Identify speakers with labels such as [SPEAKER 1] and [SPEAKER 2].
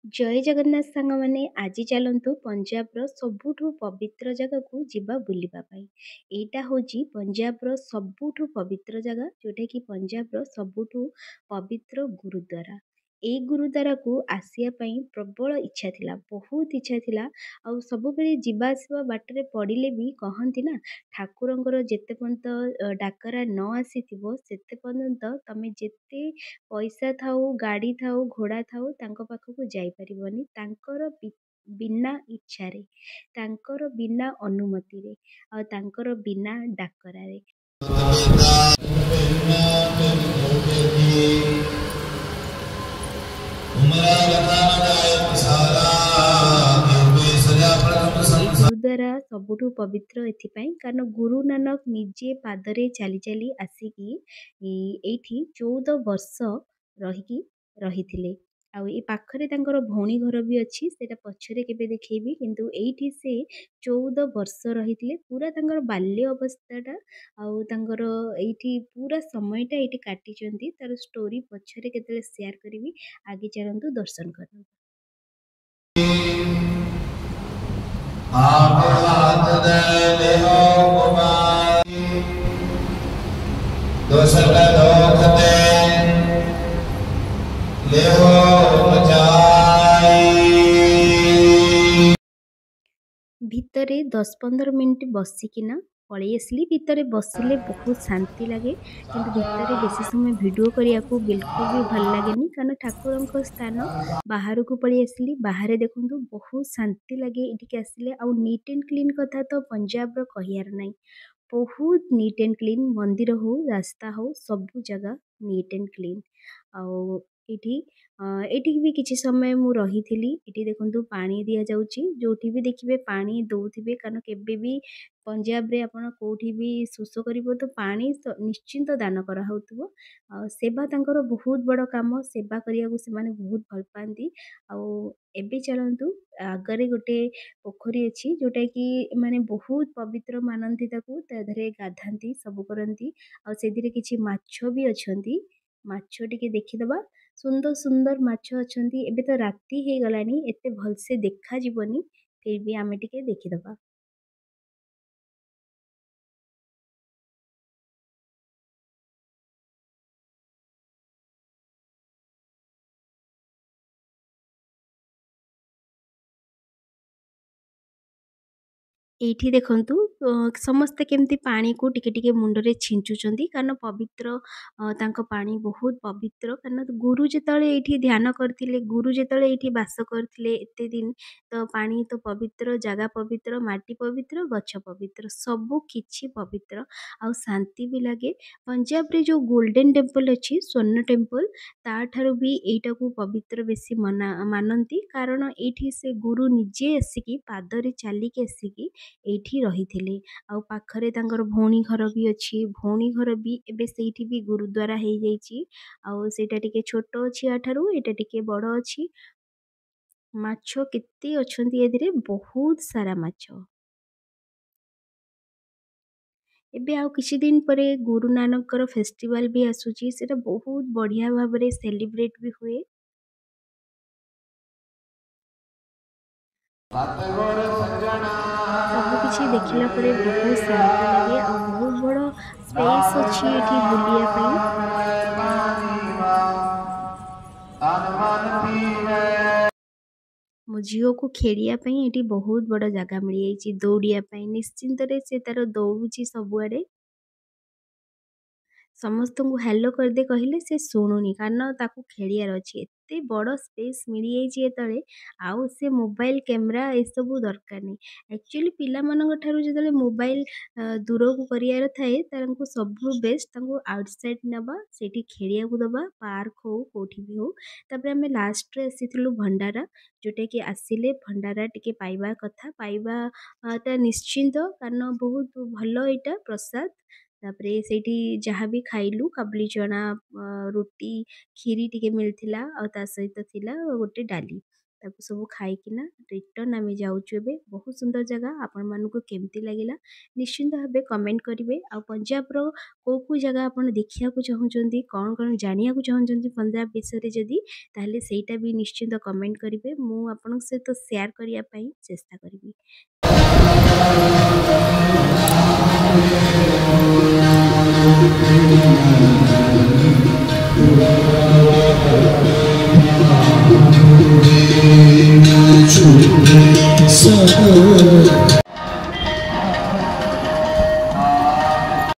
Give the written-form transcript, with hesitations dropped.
[SPEAKER 1] ଜୟ ଜଗନ୍ନାଥ ସାଙ୍ଗମାନେ ଆଜି ଚାଲନ୍ତୁ ପଞ୍ଜାବର ସବୁଠୁ ପବିତ୍ର ଜାଗାକୁ ଯିବା ବୁଲିବା ପାଇଁ। ଏଇଟା ହେଉଛି ପଞ୍ଜାବର ସବୁଠୁ ପବିତ୍ର ଜାଗା, ଯେଉଁଟାକି ପଞ୍ଜାବର ସବୁଠୁ ପବିତ୍ର ଗୁରୁଦ୍ୱାର। ଏଇ ଗୁରୁଦ୍ୱାରକୁ ଆସିବା ପାଇଁ ପ୍ରବଳ ଇଚ୍ଛା ଥିଲା, ବହୁତ ଇଚ୍ଛା ଥିଲା। ଆଉ ସବୁବେଳେ ଯିବା ଆସିବା ବାଟରେ ପଡ଼ିଲେ ବି କହନ୍ତି ନା, ଠାକୁରଙ୍କର ଯେତେ ପର୍ଯ୍ୟନ୍ତ ଡାକରା ନ ଆସିଥିବ ସେତେ ପର୍ଯ୍ୟନ୍ତ ତମେ ଯେତେ ପଇସା ଥାଉ, ଗାଡ଼ି ଥାଉ, ଘୋଡ଼ା ଥାଉ, ତାଙ୍କ ପାଖକୁ ଯାଇପାରିବନି। ତାଙ୍କର ବିନା ଇଚ୍ଛାରେ, ତାଙ୍କର ବିନା ଅନୁମତିରେ, ଆଉ ତାଙ୍କର ବିନା ଡାକରାରେ। ଗୁରୁଦ୍ୱାର ସବୁଠୁ ପବିତ୍ର ଏଥିପାଇଁ କାରଣ ଗୁରୁ ନାନକ ନିଜେ ପାଦରେ ଚାଲି ଚାଲି ଆସିକି ଏଇଠି 14 ବର୍ଷ ରହିଥିଲେ। ଆଉ ଏ ପାଖରେ ତାଙ୍କର ଭଉଣୀ ଘର ବି ଅଛି, ସେଇଟା ପଛରେ କେବେ ଦେଖେଇବି। କିନ୍ତୁ ଏଇଠି ସେ 14 ବର୍ଷ ରହିଥିଲେ। ପୁରା ତାଙ୍କର ବାଲ୍ୟ ଅବସ୍ଥାଟା ଆଉ ତାଙ୍କର ଏଇଠି ପୁରା ସମୟଟା ଏଇଠି କାଟିଛନ୍ତି। ତାର ଷ୍ଟୋରି ପଛରେ କେତେବେଳେ ସେୟାର କରିବି। ଆଗେ ଚାଲନ୍ତୁ ଦର୍ଶନ କରନ୍ତୁ। ଭିତରେ 10-15 ମିନିଟ୍ ବସିକିନା ପଳେଇ ଆସିଲି। ଭିତରେ ବସିଲେ ବହୁତ ଶାନ୍ତି ଲାଗେ, କିନ୍ତୁ ଭିତରେ ବେଶୀ ସମୟ ଭିଡ଼ିଓ କରିବାକୁ ବିଲକୁଲ ବି ଭଲ ଲାଗେନି, କାରଣ ଠାକୁରଙ୍କ ସ୍ଥାନ। ବାହାରକୁ ପଳେଇ ଆସିଲି। ବାହାରେ ଦେଖନ୍ତୁ ବହୁତ ଶାନ୍ତି ଲାଗେ ଏଠିକି ଆସିଲେ। ଆଉ ନିଟ୍ ଆଣ୍ଡ କ୍ଲିନ୍ କଥା ତ ପଞ୍ଜାବର କହିବାର ନାହିଁ, ବହୁତ ନିଟ୍ ଆଣ୍ଡ କ୍ଲିନ୍। ମନ୍ଦିର ହଉ, ରାସ୍ତା ହଉ, ସବୁ ଜାଗା ନିଟ୍ ଆଣ୍ଡ କ୍ଲିନ୍। ଆଉ ଏଠିକି ବି କିଛି ସମୟ ମୁଁ ରହିଥିଲି। ଏଠି ଦେଖନ୍ତୁ ପାଣି ଦିଆଯାଉଛି, ଯେଉଁଠି ବି ଦେଖିବେ ପାଣି ଦେଉଥିବେ, କାରଣ କେବେ ବି ପଞ୍ଜାବରେ ଆପଣ କେଉଁଠି ବି ଶୋଷ କରିବ ତ ପାଣି ନିଶ୍ଚିନ୍ତ ଦାନ କରାହେଉଥିବ। ଆଉ ସେବା ତାଙ୍କର ବହୁତ ବଡ଼ କାମ, ସେବା କରିବାକୁ ସେମାନେ ବହୁତ ଭଲ ପାଆନ୍ତି। ଆଉ ଏବେ ଚାଲନ୍ତୁ, ଆଗରେ ଗୋଟେ ପୋଖରୀ ଅଛି, ଯେଉଁଟାକି ମାନେ ବହୁତ ପବିତ୍ର ମାନନ୍ତି ତାକୁ। ତା ଦେହରେ ଗାଧାନ୍ତି, ସବୁ କରନ୍ତି। ଆଉ ସେଥିରେ କିଛି ମାଛ ବି ଅଛନ୍ତି, ମାଛ ଟିକେ ଦେଖିଦବା। ସୁନ୍ଦର ସୁନ୍ଦର ମାଛ ଅଛନ୍ତି। ଏବେ ତ ରାତି ହେଇଗଲାଣି, ଏତେ ଭଲସେ ଦେଖାଯିବନି, ଫିର୍ ବି ଆମେ ଟିକେ ଦେଖିଦବା। ଏଇଠି ଦେଖନ୍ତୁ ସମସ୍ତେ କେମିତି ପାଣିକୁ ଟିକେ ଟିକେ ମୁଣ୍ଡରେ ଛିଞ୍ଚୁଛନ୍ତି, କାରଣ ପବିତ୍ର ତାଙ୍କ ପାଣି ବହୁତ ପବିତ୍ର। କାରଣ ଗୁରୁ ଯେତେବେଳେ ଏଇଠି ଧ୍ୟାନ କରିଥିଲେ, ଗୁରୁ ଯେତେବେଳେ ଏଇଠି ବାସ କରିଥିଲେ ଏତେ ଦିନ, ତ ପାଣି ତ ପବିତ୍ର, ଜାଗା ପବିତ୍ର, ମାଟି ପବିତ୍ର, ଗଛ ପବିତ୍ର, ସବୁ କିଛି ପବିତ୍ର। ଆଉ ଶାନ୍ତି ବି ଲାଗେ। ପଞ୍ଜାବରେ ଯେଉଁ ଗୋଲ୍ଡେନ୍ ଟେମ୍ପଲ୍ ଅଛି, ସ୍ୱର୍ଣ୍ଣ ଟେମ୍ପଲ୍, ତାଠାରୁ ବି ଏଇଟାକୁ ପବିତ୍ର ବେଶୀ ମାନନ୍ତି, କାରଣ ଏଇଠି ସେ ଗୁରୁ ନିଜେ ଆସିକି ପାଦରେ ଚାଲିକି ଆସିକି ଏଇଠି ରହିଥିଲେ। ଆଉ ପାଖରେ ତାଙ୍କର ଭଉଣୀ ଘର ବି ଅଛି। ଭଉଣୀ ଘର ବି ଏବେ ସେଇଠି ବି ଗୁରୁଦ୍ୱାର ହେଇଯାଇଛି। ଆଉ ସେଇଟା ଟିକେ ଛୋଟ ଅଛି, ୟାଠାରୁ ଏଇଟା ଟିକେ ବଡ଼ ଅଛି। ମାଛ କେତେ ଅଛନ୍ତି ଏଥିରେ, ବହୁତ ସାରା ମାଛ। ଏବେ ଆଉ କିଛି ଦିନ ପରେ ଗୁରୁ ନାନକଙ୍କର ଫେଷ୍ଟିଭାଲ ବି ଆସୁଛି, ସେଇଟା ବହୁତ ବଢ଼ିଆ ଭାବରେ ସେଲିବ୍ରେଟ୍ ବି ହୁଏ। ସବୁ କିଛି ଦେଖିଲା ପରେ ବହୁତ ଶାନ୍ତି ଲାଗେ। ଆଉ ବହୁତ ବଡ଼ ସ୍ପେସ୍ ଅଛି ଏଠି ବୁଲିବା ପାଇଁ। ମୋ ଝିଅକୁ ଖେଳିବା ପାଇଁ ଏଠି ବହୁତ ବଡ଼ ଜାଗା ମିଳିଯାଇଛି, ଦୌଡ଼ିବା ପାଇଁ। ନିଶ୍ଚିନ୍ତରେ ସେ ତାର ଦୌଡ଼ୁଛି ସବୁଆଡ଼େ। ସମସ୍ତଙ୍କୁ ହ୍ୟାଲୋ କରିଦେ କହିଲେ ସେ ଶୁଣୁନି, କାରଣ ତାକୁ ଖେଳିବାର ଅଛି। ଏତେ ବଡ଼ ସ୍ପେସ୍ ମିଳିଯାଇଛି ଯେତେବେଳେ, ଆଉ ସେ ମୋବାଇଲ କ୍ୟାମେରା ଏସବୁ ଦରକାର ନାହିଁ। ଆକ୍ଚୁଆଲି ପିଲାମାନଙ୍କ ଠାରୁ ଯେତେବେଳେ ମୋବାଇଲ ଦୂରକୁ କରିବାର ଥାଏ, ତାଙ୍କୁ ସବୁଠୁ ବେଷ୍ଟ ତାଙ୍କୁ ଆଉଟସାଇଡ୍ ନେବା, ସେଇଠି ଖେଳିବାକୁ ଦେବା, ପାର୍କ ହଉ କେଉଁଠି ବି ହଉ। ତାପରେ ଆମେ ଲାଷ୍ଟରେ ଆସିଥିଲୁ ଭଣ୍ଡାରା, ଯେଉଁଟାକି ଆସିଲେ ଭଣ୍ଡାରା ଟିକେ ପାଇବା କଥା, ପାଇବାଟା ନିଶ୍ଚିନ୍ତ, କାରଣ ବହୁତ ଭଲ ଏଇଟା ପ୍ରସାଦ। ତାପରେ ସେଇଠି ଯାହା ବି ଖାଇଲୁ, କାବୁଲି ଚଣା, ରୁଟି, କ୍ଷୀରି ଟିକେ ମିଳିଥିଲା, ଆଉ ତା ସହିତ ଥିଲା ଗୋଟେ ଡାଲି। ताकू सब खाइकिना रिटर्न आम जाऊँ ए बहुत सुंदर जगह आपण मानक केमती लगिला निश्चिंत भाव कमेंट करेंगे आ पंजाब रो कौ जगह आप देखा चाहते कौन कौन जाना चाहते पंजाब विषय जदि ताहले सेटा भी निश्चिंत कमेंट करेंगे मुझे सहित शेयर करने चेष्टा करी।
[SPEAKER 2] So